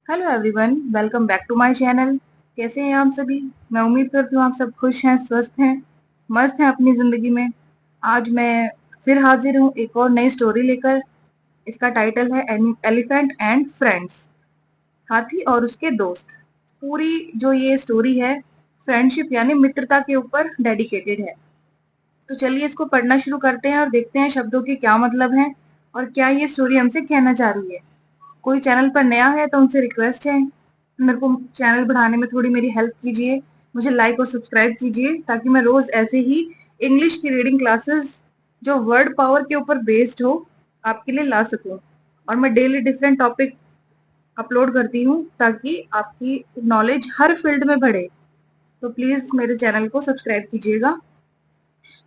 Hello everyone, welcome back to my channel. कैसे हैं आप सभी? मैं उम्मीद करती हूँ आप सब खुश हैं, स्वस्थ हैं, मस्त हैं अपनी जिंदगी में। आज मैं फिर हाजिर हूँ एक और नई स्टोरी लेकर। इसका टाइटल है एलिफेंट एंड फ्रेंड्स, हाथी और उसके दोस्त। पूरी जो ये स्टोरी है फ्रेंडशिप यानी मित्रता के ऊपर डेडिकेटेड है। तो चलिए इसको पढ़ना शुरू करते हैं और देखते हैं शब्दों के क्या मतलब हैं और क्या ये स्टोरी हमसे कहना चाह रही है। कोई चैनल पर नया है तो उनसे रिक्वेस्ट है, मेरे को चैनल बढ़ाने में थोड़ी मेरी हेल्प कीजिए, मुझे लाइक और सब्सक्राइब कीजिए ताकि मैं रोज ऐसे ही इंग्लिश की रीडिंग क्लासेस जो वर्ड पावर के ऊपर बेस्ड हो आपके लिए ला सकूं। और मैं डेली डिफरेंट टॉपिक अपलोड करती हूँ ताकि आपकी नॉलेज हर फील्ड में बढ़े। तो प्लीज मेरे चैनल को सब्सक्राइब कीजिएगा।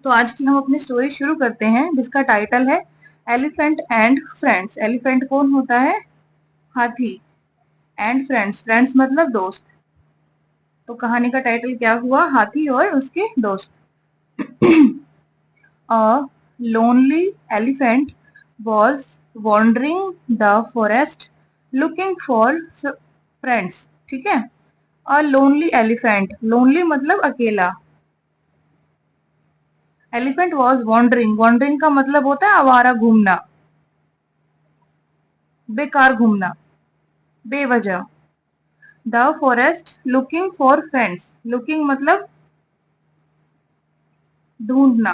तो आज की हम अपनी स्टोरी शुरू करते हैं जिसका टाइटल है एलिफेंट एंड फ्रेंड्स। एलिफेंट कौन होता है? हाथी। एंड फ्रेंड्स, फ्रेंड्स मतलब दोस्त। तो कहानी का टाइटल क्या हुआ? हाथी और उसके दोस्त। A lonely elephant was wandering the forest looking for friends। ठीक है। A lonely elephant, lonely मतलब अकेला। Elephant was wandering, wandering का मतलब होता है आवारा घूमना, बेकार घूमना, बेवजह। The forest looking for friends, looking मतलब ढूंढना।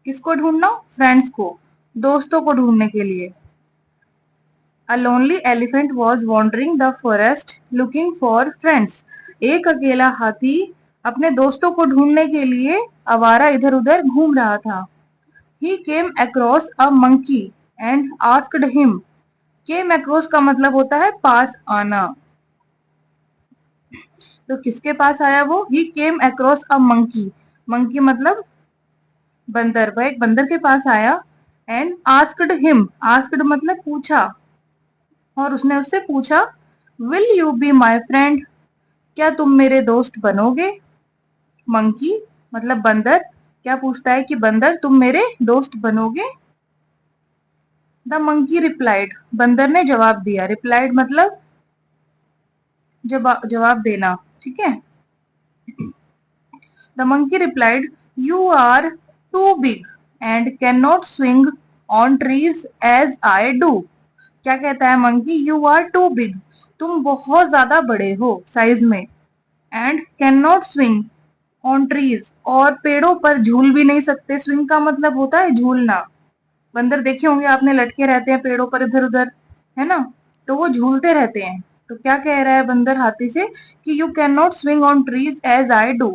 किसको ढूंढना? फ्रेंड्स को, दोस्तों को ढूंढने के लिए। A lonely elephant was wandering the forest looking for friends। एक अकेला हाथी अपने दोस्तों को ढूंढने के लिए आवारा इधर उधर घूम रहा था। He came across a monkey and asked him। Came across का मतलब होता है पास आना। तो किसके पास आया वो? He came across a monkey। monkey मतलब बंदर। वह एक बंदर के पास आया। एंड आस्क्ड हिम, आस्क्ड मतलब पूछा, और उसने उससे पूछा will you be my friend, क्या तुम मेरे दोस्त बनोगे? मंकी मतलब बंदर क्या पूछता है कि बंदर तुम मेरे दोस्त बनोगे? द मंकी रिप्लाइड, बंदर ने जवाब दिया। रिप्लाइड मतलब जवाब देना। ठीक है। The monkey replied you are too big and can not swing on trees as I do. क्या कहता है monkey? You are too big, तुम बहुत ज्यादा बड़े हो साइज में। And can not swing on trees, और पेड़ों पर झूल भी नहीं सकते। स्विंग का मतलब होता है झूलना। बंदर देखे होंगे आपने, लटके रहते हैं पेड़ों पर इधर उधर, है ना? तो वो झूलते रहते हैं। तो क्या कह रहा है बंदर हाथी से कि you can not swing on trees as I do,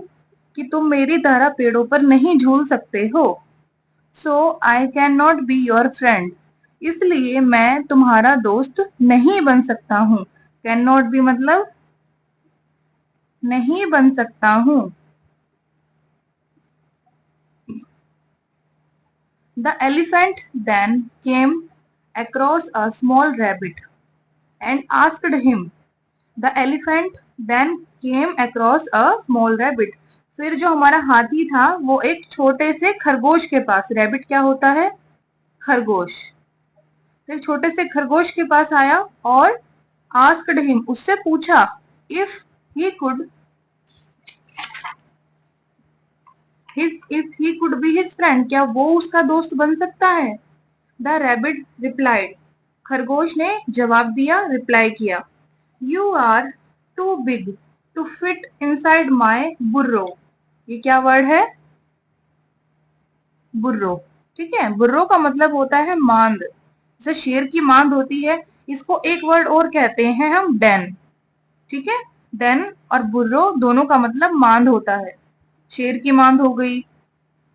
कि तुम मेरी तरह पेड़ों पर नहीं झूल सकते हो। So I can not be your friend, इसलिए मैं तुम्हारा दोस्त नहीं बन सकता हूँ। कैन नॉट बी मतलब नहीं बन सकता हूँ। The elephant then came across a small rabbit and asked him। The elephant then came across a small rabbit। फिर जो हमारा हाथी था वो एक छोटे से खरगोश के पास, रैबिट क्या होता है? खरगोश। एक छोटे से खरगोश के पास आया और आस्क्ड हिम, उससे पूछा if he could, if he could be his friend, क्या वो उसका दोस्त बन सकता है? द रैबिट रिप्लाइड, खरगोश ने जवाब दिया, रिप्लाई किया। You are too big to fit inside my burrow. ये क्या वर्ड है? बुर्रो। ठीक है। बुर्रो का मतलब होता है मांद। जैसे शेर की मांद होती है, इसको एक वर्ड और कहते हैं हम, डेन। ठीक है। डेन और बुर्रो दोनों का मतलब मांद होता है। शेर की मांद हो गई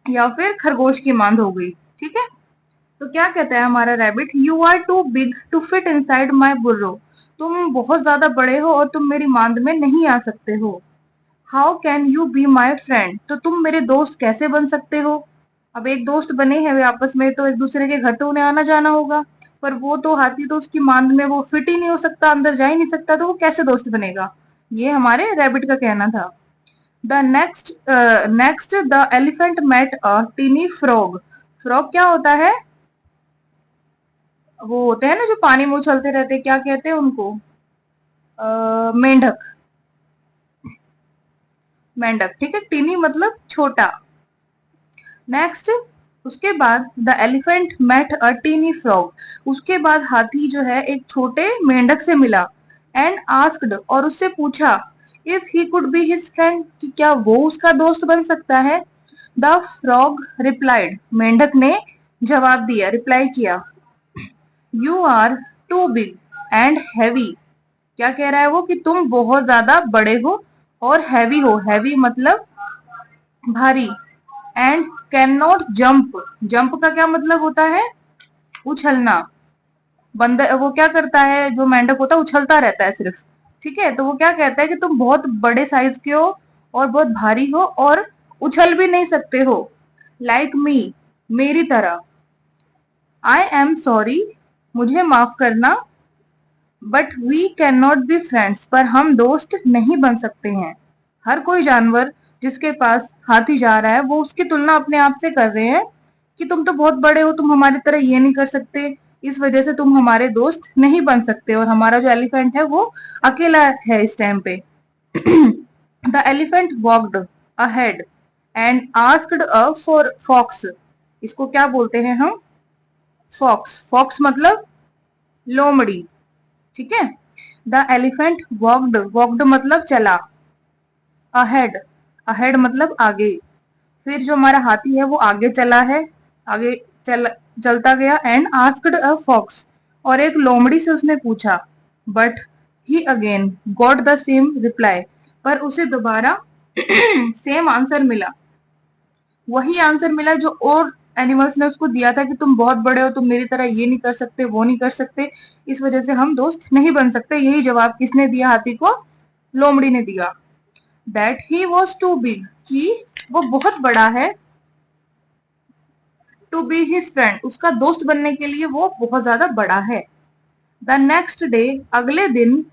या फिर खरगोश की मांद हो गई। ठीक है। तो क्या कहता है हमारा rabbit? You are too big to fit inside my burrow, तुम बहुत ज्यादा बड़े हो और तुम मेरी मांद में नहीं आ सकते हो। How can you be my friend, तो तुम मेरे दोस्त कैसे बन सकते हो? अब एक दोस्त बने हैं वे आपस में, तो एक दूसरे के घर तो उन्हें आना जाना होगा, पर वो तो हाथी तो उसकी मांद में वो फिट ही नहीं हो सकता, अंदर जा ही नहीं सकता, तो वो कैसे दोस्त बनेगा? ये हमारे रैबिट का कहना था। Next the elephant met a tiny frog. Frog क्या होता है? वो होते हैं ना जो पानी में उछलते रहते हैं, क्या कहते हैं उनको? मेंढक, मेंढक, ठीक है। टीनी मतलब छोटा। नेक्स्ट, उसके बाद the elephant met a tiny frog, उसके बाद हाथी जो है एक छोटे मेंढक से मिला। एंड आस्क्ड, और उससे पूछा, if he could be his friend, कि क्या वो उसका दोस्त बन सकता है। द फ्रॉग रिप्लाइड, मेंढक ने जवाब दिया, रिप्लाई किया, you are too big and heavy, क्या कह रहा है वो, कि तुम बहुत ज्यादा बड़े हो और हैवी हो, हैवी मतलब भारी। And can not jump, jump का क्या मतलब होता है, उछलना। बंदर वो क्या करता है, जो मेंढक होता है उछलता रहता है सिर्फ, ठीक है। तो वो क्या कहता है कि तुम बहुत बड़े साइज के हो और बहुत भारी हो और उछल भी नहीं सकते हो, लाइक मी, मेरी तरह। आई एम सॉरी, मुझे माफ करना, but we can not be friends, पर हम दोस्त नहीं बन सकते हैं। हर कोई जानवर जिसके पास हाथी जा रहा है वो उसकी तुलना अपने आप से कर रहे हैं कि तुम तो बहुत बड़े हो, तुम हमारी तरह ये नहीं कर सकते, इस वजह से तुम हमारे दोस्त नहीं बन सकते। और हमारा जो एलिफेंट है वो अकेला है इस टाइम पे। The elephant walked ahead and asked a for fox, इसको क्या बोलते हैं हम, फॉक्स, फॉक्स मतलब लोमड़ी, ठीक है। द एलिफेंट वॉकड, वॉकड मतलब चला, अहेड, अहेड मतलब आगे। फिर जो हमारा हाथी है वो आगे चला है, आगे चलता गया। एंड आस्क्ड अ फॉक्स, और एक लोमड़ी से उसने पूछा। But he again got the same reply, पर उसे दोबारा सेम आंसर मिला, वही आंसर मिला जो और एनिमल्स ने उसको दिया था कि तुम बहुत बड़े हो, तुम मेरी तरह ये नहीं कर सकते, वो नहीं कर सकते, इस वजह से हम दोस्त नहीं बन सकते। यही जवाब किसने दिया हाथी को, लोमड़ी ने दिया। That he was too big, कि वो बहुत बड़ा है, टू बी हिज फ्रेंड, उसका दोस्त बनने के लिए वो बहुत ज्यादा बड़ा है। द नेक्स्ट डे, अगले दिन,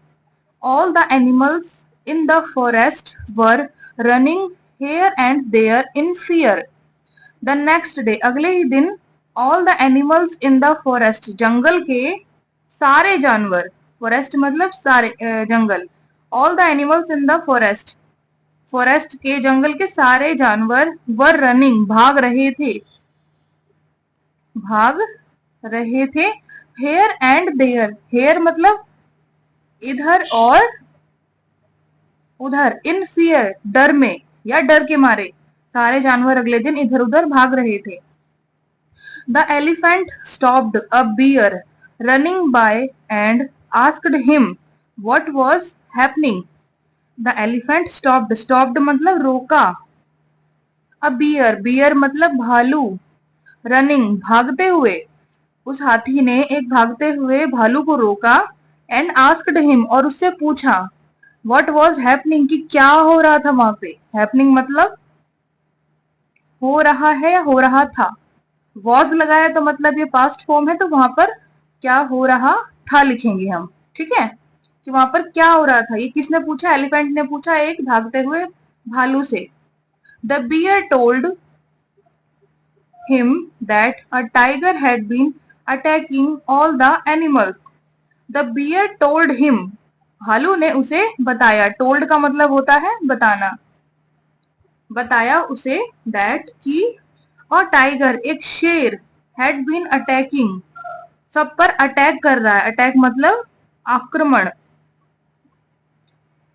all the animals in the forest were running here and there in fear. The next day, अगले ही दिन, all the animals in the forest, जंगल के सारे जानवर, फॉरेस्ट मतलब सारे जंगल, all the animals in the forest, forest के जंगल के सारे जानवर, वर रनिंग भाग रहे थे, भाग रहे थे। हेयर एंड देयर, हेयर मतलब इधर और उधर, इन फियर डर में या डर के मारे, सारे जानवर अगले दिन इधर उधर भाग रहे थे। The elephant stopped a bear running by and asked him what was happening. The elephant stopped, stopped मतलब रोका, अ बियर, बियर मतलब भालू, रनिंग भागते हुए, उस हाथी ने एक भागते हुए भालू को रोका। एंड आस्क्ड हिम, और उससे पूछा, व्हाट वाज हैपनिंग, कि क्या हो रहा था वहां पे। हैपनिंग मतलब हो रहा है या हो रहा था, वॉज लगाया तो मतलब ये पास्ट फॉर्म है, तो वहां पर क्या हो रहा था लिखेंगे हम, ठीक है, कि वहां पर क्या हो रहा था। ये किसने पूछा, एलिफेंट ने पूछा एक भागते हुए भालू से। The bear told him that a tiger had been attacking all the animals. The bear told him, भालू ने उसे बताया, टोल्ड का मतलब होता है बताना, बताया उसे, दैट कि और टाइगर एक शेर, हैड बीन अटैकिंग सब पर अटैक कर रहा है, अटैक मतलब आक्रमण,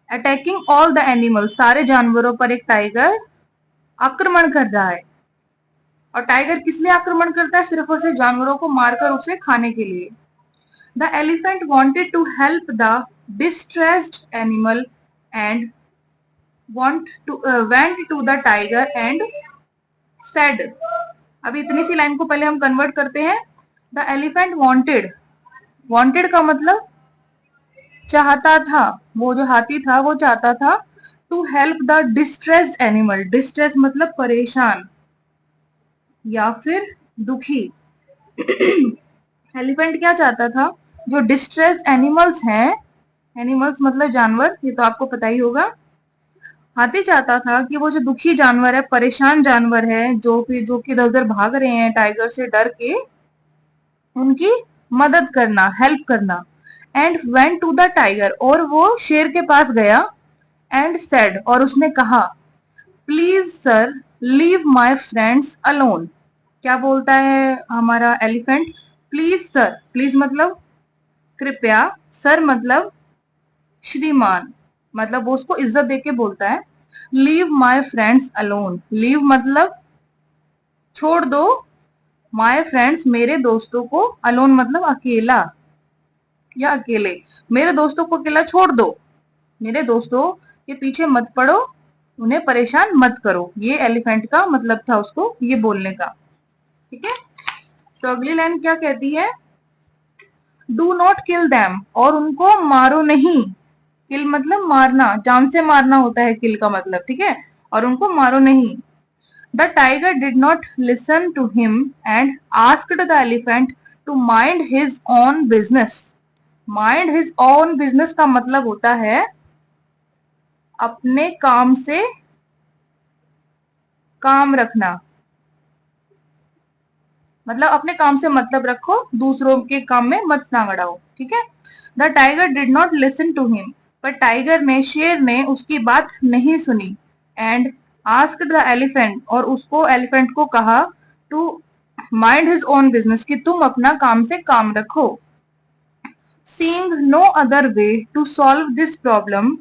अटैकिंग ऑल द एनिमल्स सारे जानवरों पर एक टाइगर आक्रमण कर रहा है। और टाइगर किस लिए आक्रमण करता है, सिर्फ और सिर्फ जानवरों को मारकर उसे खाने के लिए। The elephant wanted to help the distressed animal and went to the tiger and said. अब इतनी सी लाइन को पहले हम कन्वर्ट करते हैं। द एलिफेंट वॉन्टेड, वॉन्टेड का मतलब चाहता था, वो जो हाथी था वो चाहता था, to help the distressed animal, distress मतलब परेशान या फिर दुखी। एलिफेंट क्या चाहता था, जो डिस्ट्रेस एनिमल्स हैं, एनिमल्स मतलब जानवर, ये तो आपको पता ही होगा। हाथी चाहता था कि वो जो दुखी जानवर है, परेशान जानवर है, जो कि इधर उधर भाग रहे हैं टाइगर से डर के, उनकी मदद करना, हेल्प करना। And went to the tiger, और वो शेर के पास गया, एंड सेड, और उसने कहा, please sir leave my friends alone. क्या बोलता है हमारा एलिफेंट? प्लीज सर, प्लीज मतलब कृपया, सर मतलब श्रीमान, मतलब वो उसको इज्जत देके बोलता है। Leave my friends alone, leave मतलब छोड़ दो, माई फ्रेंड्स मेरे दोस्तों को, अलोन मतलब अकेला या अकेले, मेरे दोस्तों को अकेला छोड़ दो, मेरे दोस्तों के पीछे मत पड़ो, उन्हें परेशान मत करो। ये एलिफेंट का मतलब था उसको ये बोलने का। ठीक है, तो अगली लाइन क्या कहती है? डू नॉट किल दैम, और उनको मारो नहीं। किल मतलब मारना, जान से मारना होता है किल का मतलब। ठीक है, और उनको मारो नहीं। The tiger did not listen to him and asked the elephant to mind his own business. Mind his own business का मतलब होता है अपने काम से काम रखना, मतलब अपने काम से मतलब रखो, दूसरों के काम में मत टांग अड़ाओ। ठीक है, the tiger did not listen to him, पर टाइगर ने, शेर ने उसकी बात नहीं सुनी। एंड आस्क्ड द एलिफेंट, और उसको एलिफेंट को कहा, to mind his own business, कि तुम अपना काम से काम रखो। Seeing no other way to solve this problem,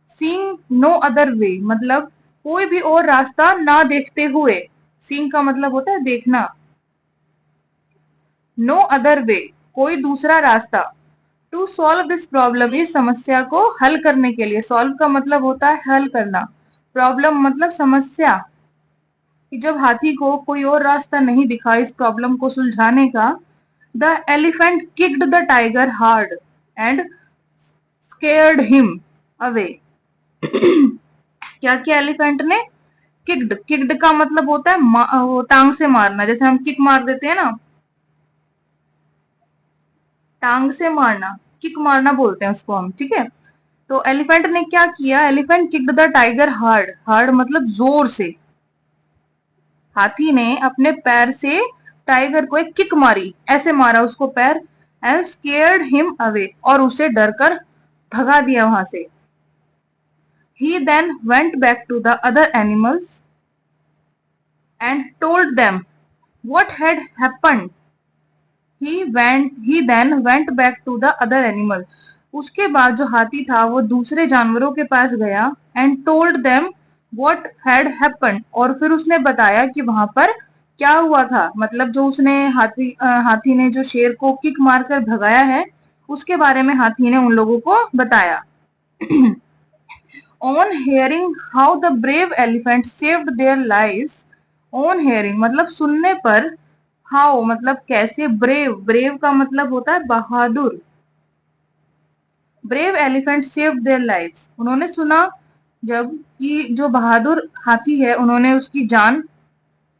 seeing no other way मतलब कोई भी और रास्ता ना देखते हुए, सीइंग का मतलब होता है देखना, नो अदर वे कोई दूसरा रास्ता, टू सॉल्व दिस प्रॉब्लम इस समस्या को हल करने के लिए, सॉल्व का मतलब होता है हल करना, प्रॉब्लम मतलब समस्या, कि जब हाथी को कोई और रास्ता नहीं दिखा इस प्रॉब्लम को सुलझाने का, the elephant kicked the tiger hard and scared him away. क्या किया एलिफेंट ने? किक्ड, किक्ड का मतलब होता है वो टांग से मारना, जैसे हम किक मार देते हैं ना, टांग से मारना, किक मारना बोलते हैं उसको हम। ठीक है, तो एलिफेंट ने क्या किया? Elephant kicked the tiger hard, hard मतलब जोर से। हाथी ने अपने पैर से टाइगर को एक किक मारी, ऐसे मारा उसको पैर, एंड स्केयर्ड हिम अवे, और उसे डरकर भगा दिया वहां से। He then went back to the other animals and told them what had happened. He then went back to the other animal. उसके बाद जो हाथी था वो दूसरे जानवरों के पास गया, and told them what had happened, और फिर उसने बताया कि वहां पर क्या हुआ था, मतलब जो उसने हाथी ने जो शेर को किक मारकर भगाया है उसके बारे में हाथी ने उन लोगों को बताया। On hearing how the brave elephant saved their lives, on hearing मतलब सुनने पर, हाउ मतलब कैसे, ब्रेव, ब्रेव का मतलब होता है बहादुर, brave elephant saved their lives, उन्होंने सुना जब कि जो बहादुर हाथी है उन्होंने उसकी जान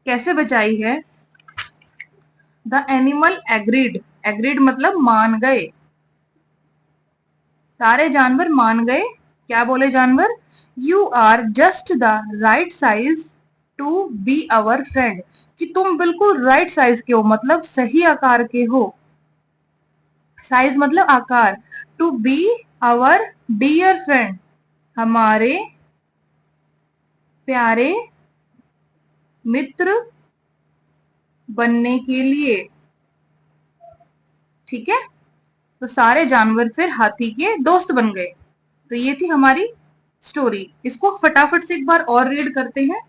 कैसे बचाई है। द एनिमल एग्रीड, एग्रीड मतलब मान गए, सारे जानवर मान गए। क्या बोले जानवर? You are just the right size to be our friend, कि तुम बिल्कुल राइट साइज के हो, मतलब सही आकार के हो, साइज मतलब आकार, to be our dear friend, हमारे प्यारे मित्र बनने के लिए। ठीक है, तो सारे जानवर फिर हाथी के दोस्त बन गए। तो ये थी हमारी स्टोरी, इसको फटाफट से एक बार और रीड करते हैं।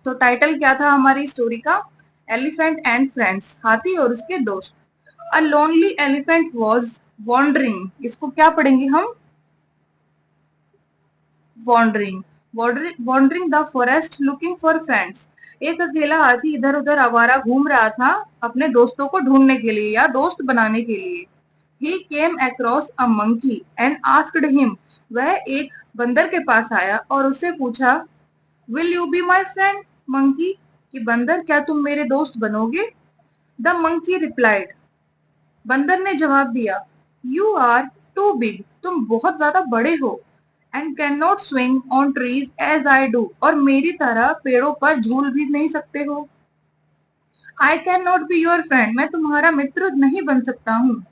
तो टाइटल क्या था हमारी स्टोरी का? एलिफेंट एंड फ्रेंड्स, हाथी और उसके दोस्त। A lonely elephant was wandering, इसको क्या पढ़ेंगे हम? Wandering, wandering the forest looking for friends, एक अकेला हाथी इधर उधर आवारा घूम रहा था अपने दोस्तों को ढूंढने के लिए या दोस्त बनाने के लिए। He came across a monkey and asked him, वह एक बंदर के पास आया और उससे पूछा, will you be my friend monkey, कि बंदर क्या तुम मेरे दोस्त बनोगे? द मंकी रिप्लाइड, बंदर ने जवाब दिया, यू आर टू बिग, तुम बहुत ज्यादा बड़े हो, and can not swing on trees as I do, और मेरी तरह पेड़ों पर झूल भी नहीं सकते हो। I can not be your friend, मैं तुम्हारा मित्र नहीं बन सकता हूँ।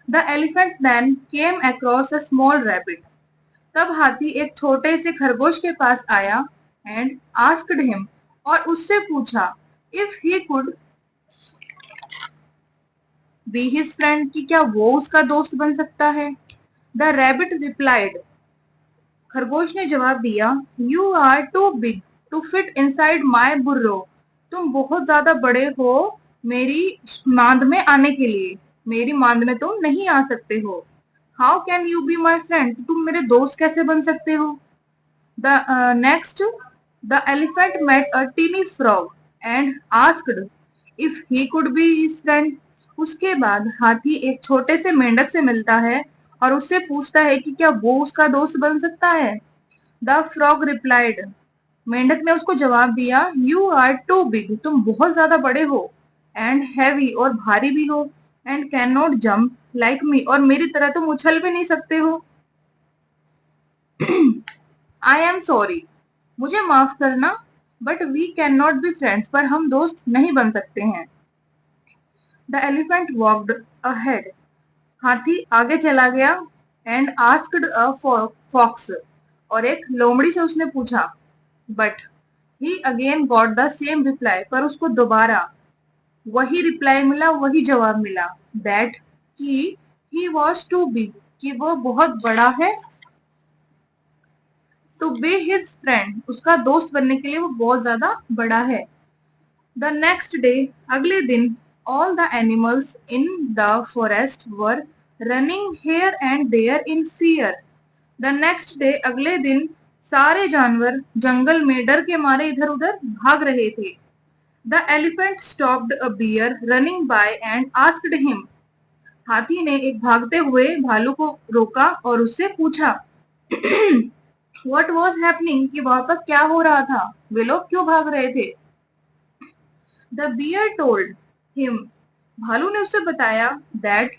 The elephant then came across a small rabbit, तब हाथी एक छोटे से खरगोश के पास आया एंड आस्क्ड हिम, और उससे पूछा, if he could be his friend, कि क्या वो उसका दोस्त बन सकता है। द रैबिट रिप्लाइड, खरगोश ने जवाब दिया, you are too big to fit inside my burrow, तुम बहुत ज्यादा बड़े हो मेरी मांद में आने के लिए, मेरी मांद में तुम नहीं आ सकते हो। How can you be my friend, तुम मेरे दोस्त कैसे बन सकते हो। The next, the elephant met a tiny frog and asked if he could be his friend, उसके बाद हाथी एक छोटे से मेंढक से मिलता है और उससे पूछता है कि क्या वो उसका दोस्त बन सकता है। द फ्रॉग रिप्लाइड, मेंढक ने उसको जवाब दिया, यू आर टू बिग, तुम बहुत ज्यादा बड़े हो, एंड हैवी और भारी भी हो, and can not jump like me, और मेरी तरह तुम उछल भी नहीं सकते हो। आई एम सॉरी, मुझे माफ करना, but we can not be friends, पर हम दोस्त नहीं बन सकते हैं। द एलिफेंट वॉक्ड अहेड, हाथी आगे चला गया एंड आस्क्ड अ फॉक्स, और एक लोमड़ी से उसने पूछा, but he again got the same reply, पर उसको दोबारा वही रिप्लाई मिला, वही जवाब मिला, दैट कि ही वॉज टू बिग, कि वो बहुत बड़ा है, टू बी हिज फ्रेंड, उसका दोस्त बनने के लिए वो बहुत ज्यादा बड़ा है। द नेक्स्ट डे, अगले दिन, all the animals in the forest were running here and there in fear, the next day, अगले दिन, सारे जानवर जंगल में डर के मारे इधर उधर भाग रहे थे। The elephant stopped a bear running by and asked him, हाथी ने एक भागते हुए भालू को रोका और उससे पूछा, व्हाट वाज हैपनिंग, कि वहां पर क्या हो रहा था, वे लोग क्यों भाग रहे थे। द बियर टोल्ड हिम, भालू ने उसे बताया, that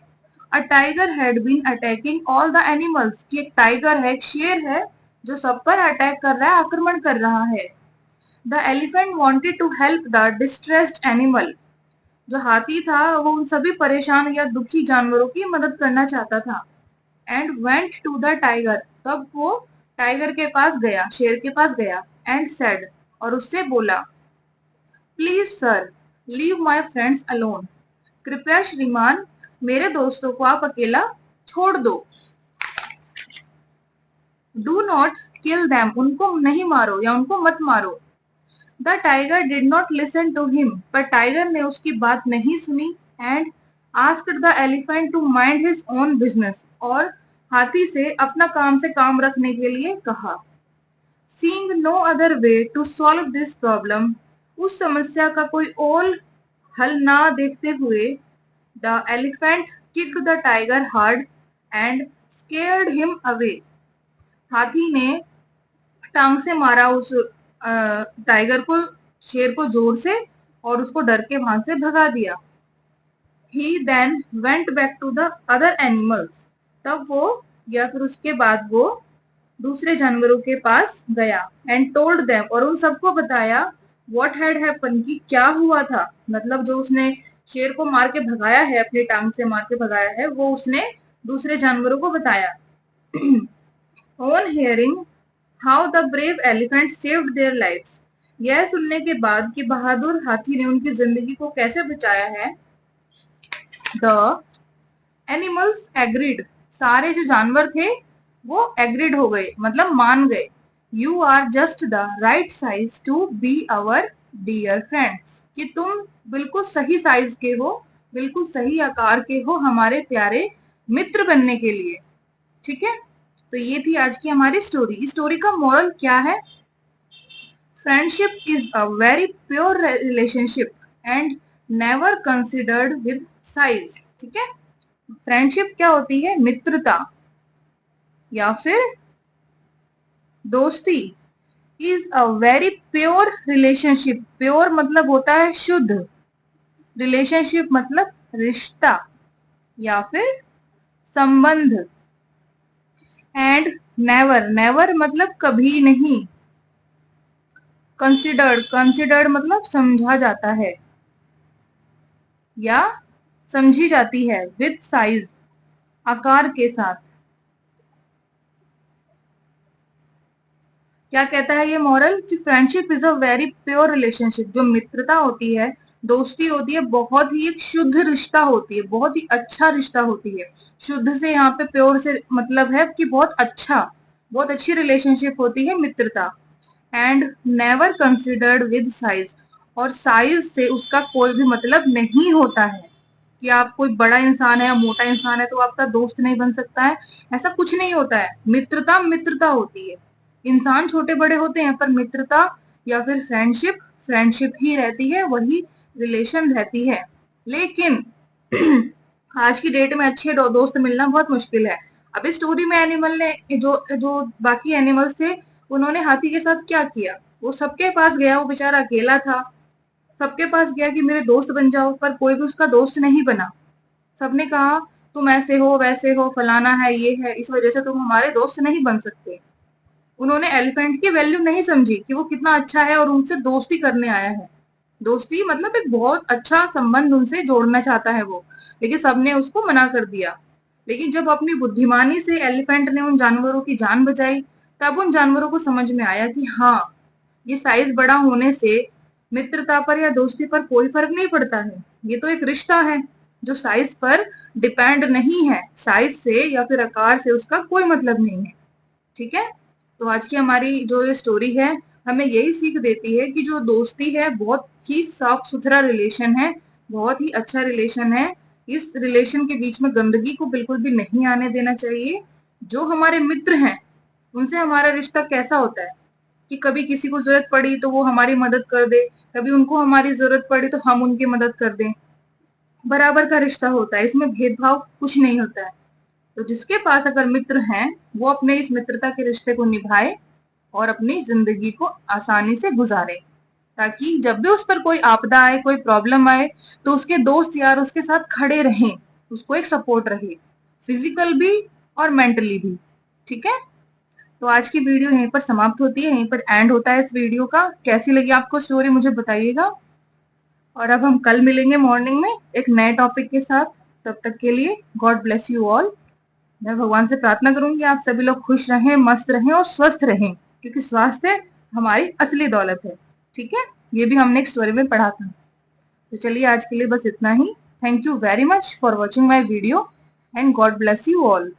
a tiger had been attacking all the animals, कि एक टाइगर है, एक शेर है, जो सब पर अटैक कर रहा है, आक्रमण कर रहा है। The elephant wanted to help the distressed animal, जो हाथी था वो उन सभी परेशान या दुखी जानवरों की मदद करना चाहता था। And went to the tiger, तब वो टाइगर के पास गया, शेर के पास गया, एंड सेड, और उससे बोला, please sir, leave my friends alone, कृपया श्रीमान, मेरे दोस्तों को आप अकेला छोड़ दो। डू नॉट किल देम, उनको नहीं मारो या उनको मत मारो। The tiger did not listen to him, पर टाइगर ने उसकी बात नहीं सुनी, and asked the elephant to mind his own business, और हाथी से अपना काम से काम रखने के लिए कहा। Seeing no other way to solve this problem, उस समस्या का कोई और हल ना देखते हुए, the elephant kicked the tiger hard and scared him away, हाथी ने टांग से मारा उस टाइगर को, शेर को जोर से, और उसको डर के वहां से भगा दिया। He then went back to the other animals, तब वो या फिर उसके बाद वो दूसरे जानवरों के पास गया, एंड टोल्ड देम, और उन सबको बताया, व्हाट हैड हैपन, कि क्या हुआ था, मतलब जो उसने शेर को मार के भगाया है, अपनी टांग से मार के भगाया है, वो उसने दूसरे जानवरों को बताया। On hearing how the brave elephant saved their lives, यह सुनने के बाद कि बहादुर हाथी ने उनकी जिंदगी को कैसे बचाया है, द एनिमल्स एग्रीड, सारे जो जानवर थे वो एग्रीड हो गए, मतलब मान गए। You are just the right size to be our dear friend, कि तुम बिल्कुल सही साइज के हो, बिल्कुल सही आकार के हो हमारे प्यारे मित्र बनने के लिए। ठीक है, तो ये थी आज की हमारी स्टोरी। इस स्टोरी का मोरल क्या है, friendship is a very pure relationship and never considered with size. ठीक है, फ्रेंडशिप क्या होती है, मित्रता या फिर दोस्ती, is a very pure relationship, pure मतलब होता है शुद्ध, रिलेशनशिप मतलब रिश्ता या फिर संबंध, एंड नेवर, नेवर मतलब कभी नहीं, कंसिडर्ड, कंसिडर्ड मतलब समझा जाता है, या समझी जाती है विद साइज, आकार के साथ। क्या कहता है ये मॉरल कि friendship is a very pure relationship. जो मित्रता होती है, दोस्ती होती है, बहुत ही एक शुद्ध रिश्ता होती है, बहुत ही अच्छा रिश्ता होती है। शुद्ध से यहाँ पे प्योर से मतलब है कि बहुत अच्छा, बहुत अच्छी रिलेशनशिप होती है मित्रता। And never considered with size, और साइज से उसका कोई भी मतलब नहीं होता है कि आप कोई बड़ा इंसान है या मोटा इंसान है तो आपका दोस्त नहीं बन सकता है। ऐसा कुछ नहीं होता है। मित्रता मित्रता होती है। इंसान छोटे बड़े होते हैं पर मित्रता या फिर फ्रेंडशिप फ्रेंडशिप ही रहती है, वही रिलेशन रहती है। लेकिन आज की डेट में अच्छे दोस्त मिलना बहुत मुश्किल है। अभी स्टोरी में एनिमल ने जो जो बाकी एनिमल्स थे, उन्होंने हाथी के साथ क्या किया? वो सबके पास गया, वो बेचारा अकेला था। सबके पास गया कि मेरे दोस्त बन जाओ, पर कोई भी उसका दोस्त नहीं बना। सबने कहा तुम ऐसे हो वैसे हो, फलाना है ये है, इस वजह से तुम हमारे दोस्त नहीं बन सकते। उन्होंने एलिफेंट की वैल्यू नहीं समझी कि वो कितना अच्छा है और उनसे दोस्ती करने आया है। दोस्ती मतलब एक बहुत अच्छा संबंध उनसे जोड़ना चाहता है वो, लेकिन सबने उसको मना कर दिया। लेकिन जब अपनी बुद्धिमानी से एलिफेंट ने उन जानवरों की जान बचाई, तब उन जानवरों को समझ में आया कि हाँ, ये साइज बड़ा होने से मित्रता पर या दोस्ती पर कोई फर्क नहीं पड़ता है। ये तो एक रिश्ता है जो साइज पर डिपेंड नहीं है। साइज से या फिर आकार से उसका कोई मतलब नहीं है। ठीक है। तो आज की हमारी जो ये स्टोरी है, हमें यही सीख देती है कि जो दोस्ती है बहुत ही साफ सुथरा रिलेशन है, बहुत ही अच्छा रिलेशन है। इस रिलेशन के बीच में गंदगी को बिल्कुल भी नहीं आने देना चाहिए। जो हमारे मित्र हैं, उनसे हमारा रिश्ता कैसा होता है कि कभी किसी को जरूरत पड़ी तो वो हमारी मदद कर दे, कभी उनको हमारी जरूरत पड़ी तो हम उनकी मदद कर दें। बराबर का रिश्ता होता है, इसमें भेदभाव कुछ नहीं होता है। तो जिसके पास अगर मित्र हैं, वो अपने इस मित्रता के रिश्ते को निभाए और अपनी जिंदगी को आसानी से गुजारे, ताकि जब भी उस पर कोई आपदा आए, कोई प्रॉब्लम आए, तो उसके दोस्त यार उसके साथ खड़े रहें, उसको एक सपोर्ट रहे, फिजिकल भी और मेंटली भी। ठीक है। तो आज की वीडियो यहीं पर समाप्त होती है, यहीं पर एंड होता है इस वीडियो का। कैसी लगी आपको स्टोरी मुझे बताइएगा। और अब हम कल मिलेंगे मॉर्निंग में एक नए टॉपिक के साथ। तब तक के लिए गॉड ब्लेस यू ऑल। मैं भगवान से प्रार्थना करूंगी आप सभी लोग खुश रहें, मस्त रहें और स्वस्थ रहें, क्योंकि स्वास्थ्य हमारी असली दौलत है। ठीक है। ये भी हमने एक स्टोरी में पढ़ा था। तो चलिए आज के लिए बस इतना ही। Thank you very much for watching my video and God bless you all.